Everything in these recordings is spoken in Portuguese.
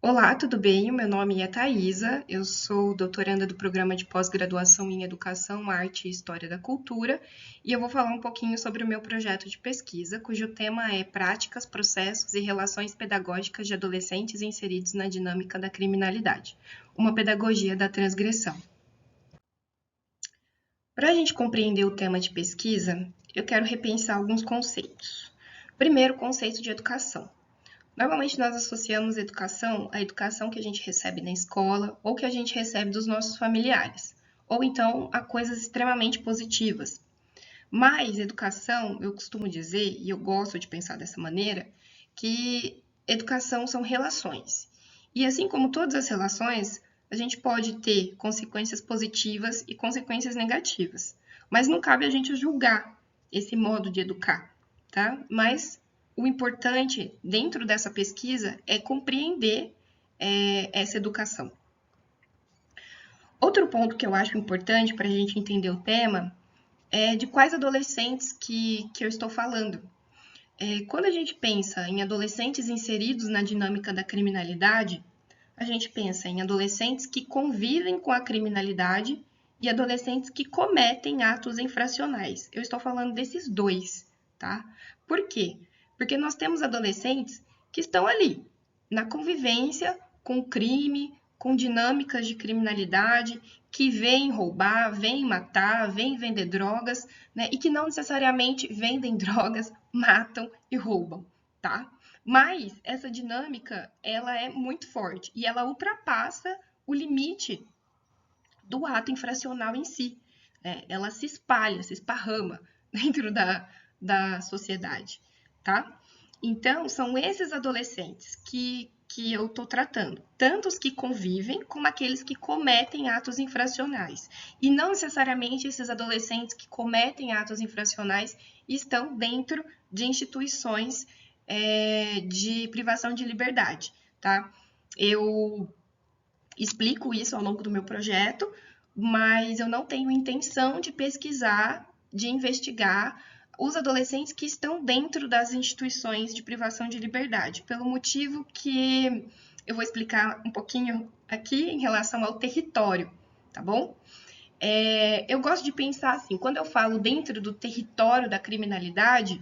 Olá, tudo bem? Meu nome é Thaisa, eu sou doutoranda do programa de pós-graduação em Educação, Arte e História da Cultura e eu vou falar um pouquinho sobre o meu projeto de pesquisa, cujo tema é Práticas, Processos e Relações Pedagógicas de Adolescentes Inseridos na Dinâmica da Criminalidade, uma pedagogia da transgressão. Para a gente compreender o tema de pesquisa, eu quero repensar alguns conceitos. Primeiro, o conceito de educação. Normalmente nós associamos educação à educação que a gente recebe na escola ou que a gente recebe dos nossos familiares, ou então a coisas extremamente positivas. Mas educação, eu costumo dizer, e eu gosto de pensar dessa maneira, que educação são relações. E assim como todas as relações, a gente pode ter consequências positivas e consequências negativas. Mas não cabe a gente julgar esse modo de educar, tá? Mas o importante dentro dessa pesquisa é compreender essa educação. Outro ponto que eu acho importante para a gente entender o tema é de quais adolescentes que eu estou falando. Quando a gente pensa em adolescentes inseridos na dinâmica da criminalidade, a gente pensa em adolescentes que convivem com a criminalidade e adolescentes que cometem atos infracionais. Eu estou falando desses dois, tá? Por quê? Porque nós temos adolescentes que estão ali, na convivência com o crime, com dinâmicas de criminalidade, que vêm roubar, vêm matar, vêm vender drogas, né? E que não necessariamente vendem drogas, matam e roubam, tá? Mas essa dinâmica, ela é muito forte e ela ultrapassa o limite do ato infracional em si, né? Ela se espalha, se esparrama dentro da sociedade, tá? Então, são esses adolescentes que eu estou tratando, tanto os que convivem como aqueles que cometem atos infracionais. E não necessariamente esses adolescentes que cometem atos infracionais estão dentro de instituições de privação de liberdade, tá? Eu explico isso ao longo do meu projeto, mas eu não tenho intenção de pesquisar, de investigar os adolescentes que estão dentro das instituições de privação de liberdade, pelo motivo que eu vou explicar um pouquinho aqui em relação ao território, tá bom? Eu gosto de pensar assim, quando eu falo dentro do território da criminalidade,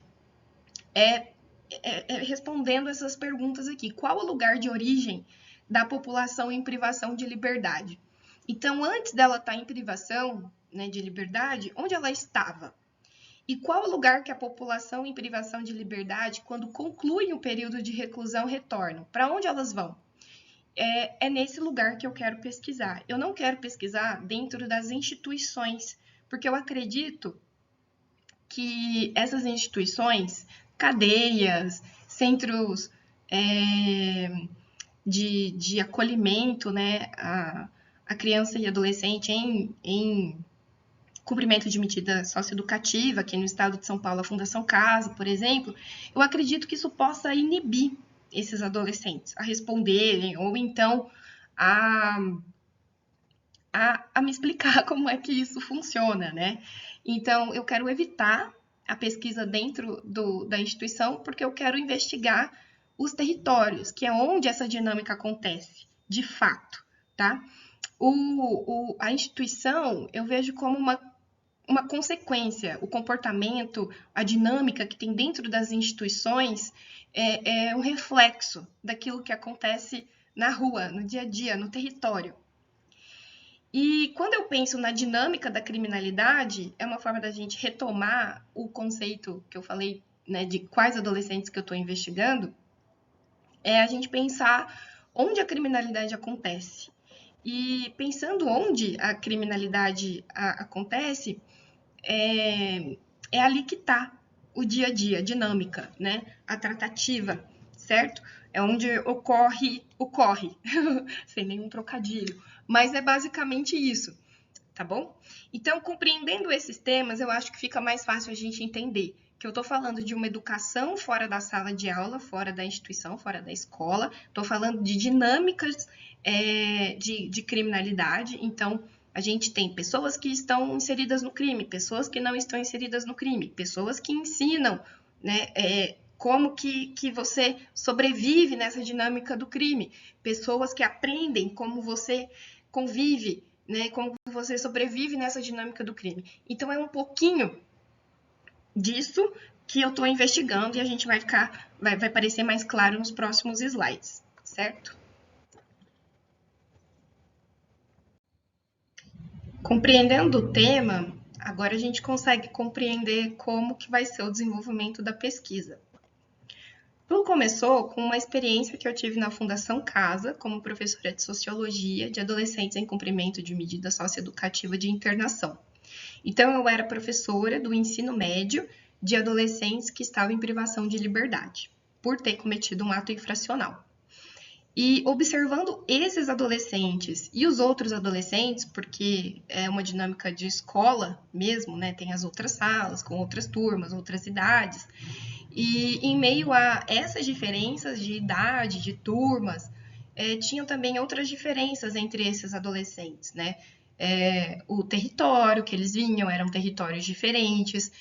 respondendo essas perguntas aqui. Qual o lugar de origem da população em privação de liberdade? Então, antes dela estar em privação, né, de liberdade, onde ela estava? E qual o lugar que a população em privação de liberdade, quando conclui o período de reclusão, retorna? Para onde elas vão? É nesse lugar que eu quero pesquisar. Eu não quero pesquisar dentro das instituições, porque eu acredito que essas instituições, cadeias, centros de acolhimento, né, a criança e adolescente em cumprimento de medida socioeducativa, aqui no estado de São Paulo, a Fundação Casa, por exemplo, eu acredito que isso possa inibir esses adolescentes a responderem, ou então a, a me explicar como é que isso funciona, né? Então, eu quero evitar a pesquisa dentro da instituição, porque eu quero investigar os territórios, que é onde essa dinâmica acontece, de fato, tá? A instituição eu vejo como uma consequência, o comportamento, a dinâmica que tem dentro das instituições é um reflexo daquilo que acontece na rua, no dia a dia, no território. E quando eu penso na dinâmica da criminalidade, é uma forma da gente retomar o conceito que eu falei, né, de quais adolescentes que eu estou investigando, é a gente pensar onde a criminalidade acontece. E pensando onde a criminalidade acontece, é ali que está o dia a dia, a dinâmica, né? A tratativa, certo? É onde ocorre, sem nenhum trocadilho. Mas é basicamente isso, tá bom? Então, compreendendo esses temas, eu acho que fica mais fácil a gente entender que eu estou falando de uma educação fora da sala de aula, fora da instituição, fora da escola, estou falando de dinâmicas de criminalidade. Então, a gente tem pessoas que estão inseridas no crime, pessoas que não estão inseridas no crime, pessoas que ensinam, né, como que você sobrevive nessa dinâmica do crime, pessoas que aprendem como você convive, né, como você sobrevive nessa dinâmica do crime. Então é um pouquinho disso que eu estou investigando e a gente vai parecer mais claro nos próximos slides, certo? Compreendendo o tema, agora a gente consegue compreender como que vai ser o desenvolvimento da pesquisa. Tudo começou com uma experiência que eu tive na Fundação Casa, como professora de Sociologia de adolescentes em cumprimento de medida socioeducativa de internação. Então, eu era professora do ensino médio de adolescentes que estavam em privação de liberdade, por ter cometido um ato infracional. E observando esses adolescentes e os outros adolescentes, porque é uma dinâmica de escola mesmo, né? Tem as outras salas, com outras turmas, outras idades. E em meio a essas diferenças de idade, de turmas, tinham também outras diferenças entre esses adolescentes, né? O território que eles vinham eram territórios diferentes,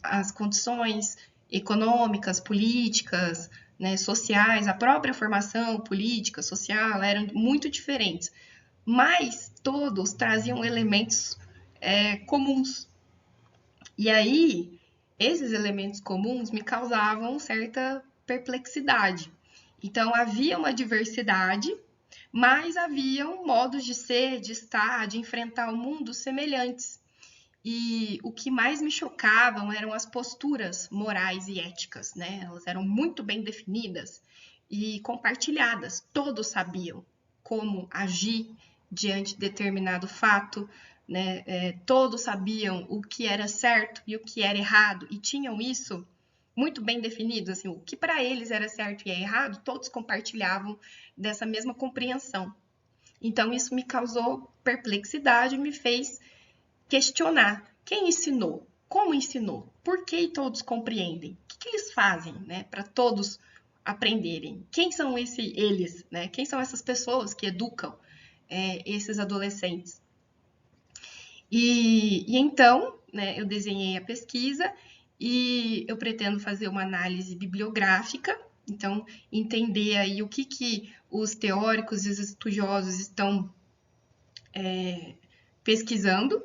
as condições econômicas, políticas, né, sociais, a própria formação política, social, eram muito diferentes, mas todos traziam elementos comuns. E aí, esses elementos comuns me causavam certa perplexidade. Então, havia uma diversidade, mas haviam modos de ser, de estar, de enfrentar o mundo semelhantes. E o que mais me chocavam eram as posturas morais e éticas, né? Elas eram muito bem definidas e compartilhadas. Todos sabiam como agir diante de determinado fato, né? Todos sabiam o que era certo e o que era errado e tinham isso muito bem definido, assim, o que para eles era certo e errado, todos compartilhavam dessa mesma compreensão. Então isso me causou perplexidade, me fez questionar quem ensinou, como ensinou, por que todos compreendem, o que eles fazem, né, para todos aprenderem, quem são eles, né, quem são essas pessoas que educam esses adolescentes. E então, né, eu desenhei a pesquisa e eu pretendo fazer uma análise bibliográfica, então entender aí o que os teóricos e os estudiosos estão pesquisando,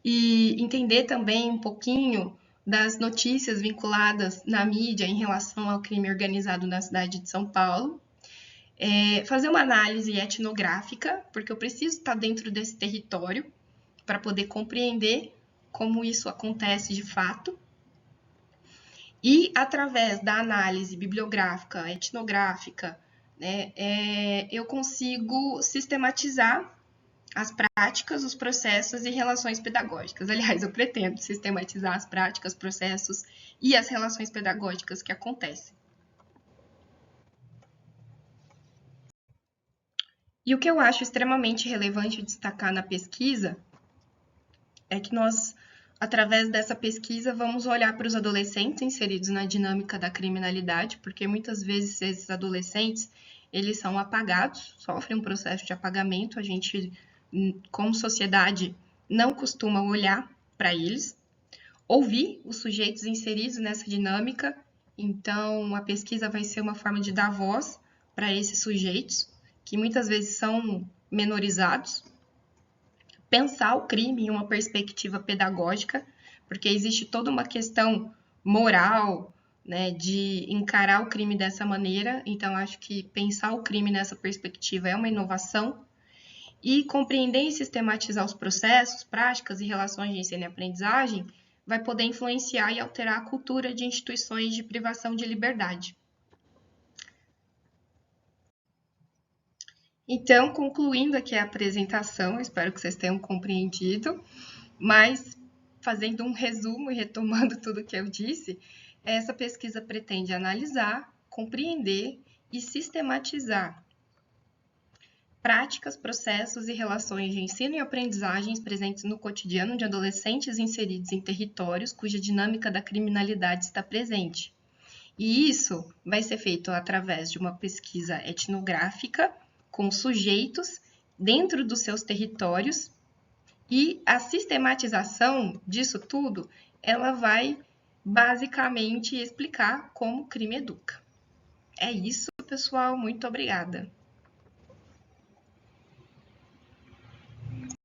e entender também um pouquinho das notícias vinculadas na mídia em relação ao crime organizado na cidade de São Paulo. Fazer uma análise etnográfica, porque eu preciso estar dentro desse território para poder compreender como isso acontece de fato. E através da análise bibliográfica, etnográfica, né, eu consigo sistematizar as práticas, os processos e relações pedagógicas. Aliás, eu pretendo sistematizar as práticas, processos e as relações pedagógicas que acontecem. E o que eu acho extremamente relevante destacar na pesquisa é que nós, através dessa pesquisa, vamos olhar para os adolescentes inseridos na dinâmica da criminalidade, porque muitas vezes esses adolescentes, eles são apagados, sofrem um processo de apagamento, a gente, como sociedade, não costuma olhar para eles, ouvir os sujeitos inseridos nessa dinâmica, então a pesquisa vai ser uma forma de dar voz para esses sujeitos, que muitas vezes são menorizados, pensar o crime em uma perspectiva pedagógica, porque existe toda uma questão moral, né, de encarar o crime dessa maneira, então acho que pensar o crime nessa perspectiva é uma inovação, e compreender e sistematizar os processos, práticas e relações de ensino e aprendizagem vai poder influenciar e alterar a cultura de instituições de privação de liberdade. Então, concluindo aqui a apresentação, espero que vocês tenham compreendido, mas fazendo um resumo e retomando tudo que eu disse, essa pesquisa pretende analisar, compreender e sistematizar práticas, processos e relações de ensino e aprendizagens presentes no cotidiano de adolescentes inseridos em territórios cuja dinâmica da criminalidade está presente. E isso vai ser feito através de uma pesquisa etnográfica com sujeitos dentro dos seus territórios, e a sistematização disso tudo, ela vai basicamente explicar como o crime educa. É isso, pessoal. Muito obrigada.